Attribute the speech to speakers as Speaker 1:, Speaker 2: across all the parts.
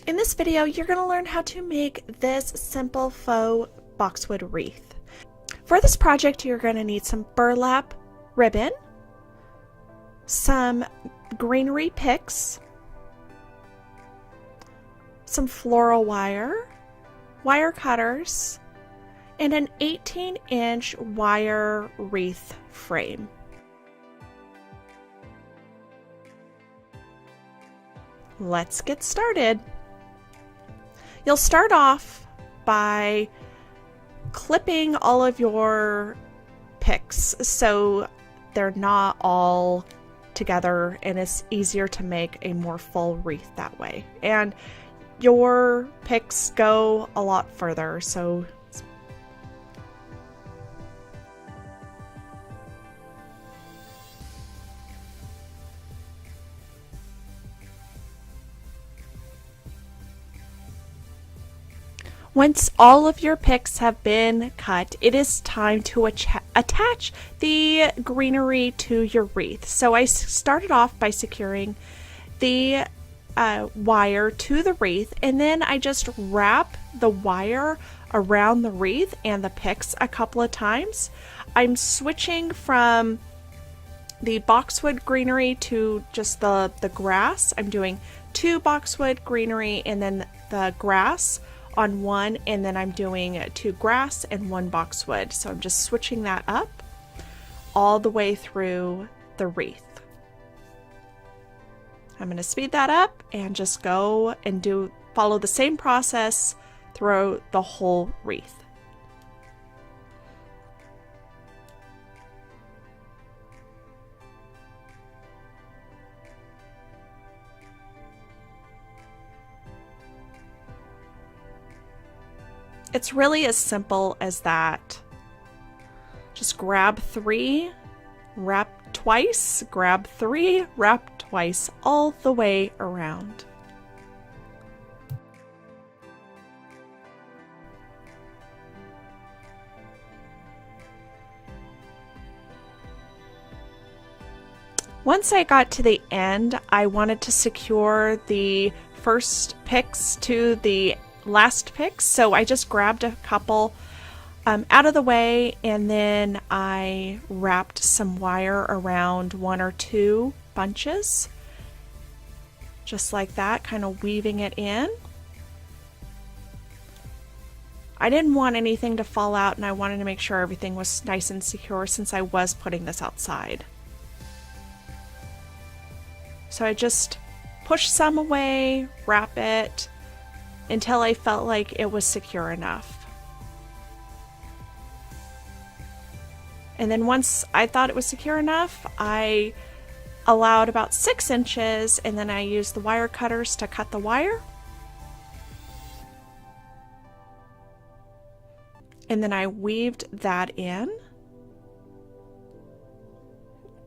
Speaker 1: In this video, you're going to learn how to make this simple faux boxwood wreath. For this project, you're going to need some burlap ribbon, some greenery picks, some floral wire, wire cutters, and an 18-inch wire wreath frame. Let's get started. You'll start off by clipping all of your picks so they're not all together, and it's easier to make a more full wreath that way. And your picks go a lot further, so once all of your picks have been cut, it is time to attach the greenery to your wreath. So I started off by securing the wire to the wreath, and then I just wrap the wire around the wreath and the picks a couple of times. I'm switching from the boxwood greenery to just the grass. I'm doing 2 boxwood greenery and then the grass on one, and then I'm doing 2 grass and 1 boxwood. So I'm just switching that up all the way through the wreath. I'm going to speed that up and just go and follow the same process through the whole wreath. It's really as simple as that. Just grab 3, wrap twice, grab 3, wrap twice, all the way around. Once I got to the end, I wanted to secure the first picks to the last picks, so I just grabbed a couple out of the way, and then I wrapped some wire around 1 or 2 bunches, just like that, kind of weaving it in. I didn't want anything to fall out, and I wanted to make sure everything was nice and secure since I was putting this outside. So I just pushed some away, wrap it until I felt like it was secure enough. And then once I thought it was secure enough, I allowed about 6 inches, and then I used the wire cutters to cut the wire. And then I weaved that in,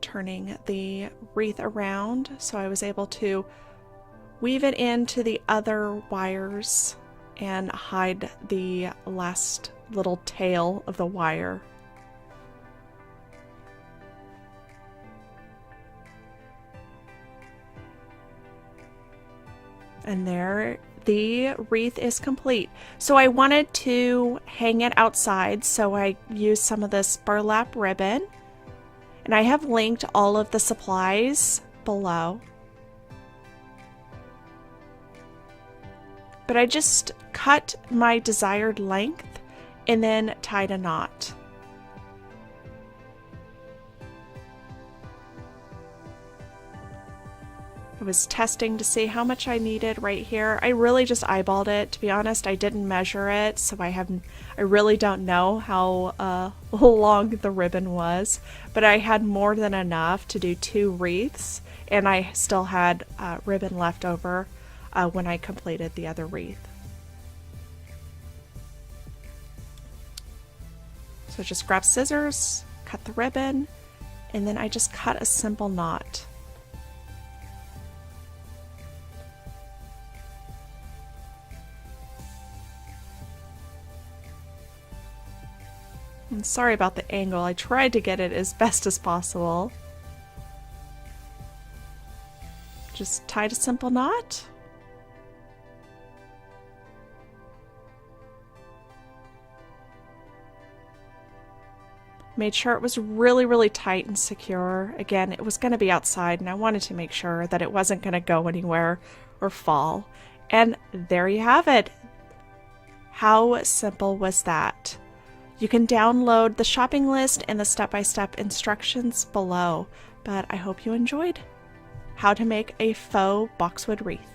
Speaker 1: turning the wreath around, so I was able to weave it into the other wires and hide the last little tail of the wire. And there, the wreath is complete. So I wanted to hang it outside, so I used some of this burlap ribbon, and I have linked all of the supplies below. But I just cut my desired length and then tied a knot. I was testing to see how much I needed right here. I really just eyeballed it, to be honest. I didn't measure it, so I really don't know how long the ribbon was, but I had more than enough to do 2 wreaths, and I still had ribbon left over when I completed the other wreath. So just grab scissors, cut the ribbon, and then I just cut a simple knot. I'm sorry about the angle. I tried to get it as best as possible. Just tied a simple knot. Made sure it was really, really tight and secure. Again, it was going to be outside, and I wanted to make sure that it wasn't going to go anywhere or fall. And there you have it. How simple was that? You can download the shopping list and the step-by-step instructions below, but I hope you enjoyed how to make a faux boxwood wreath.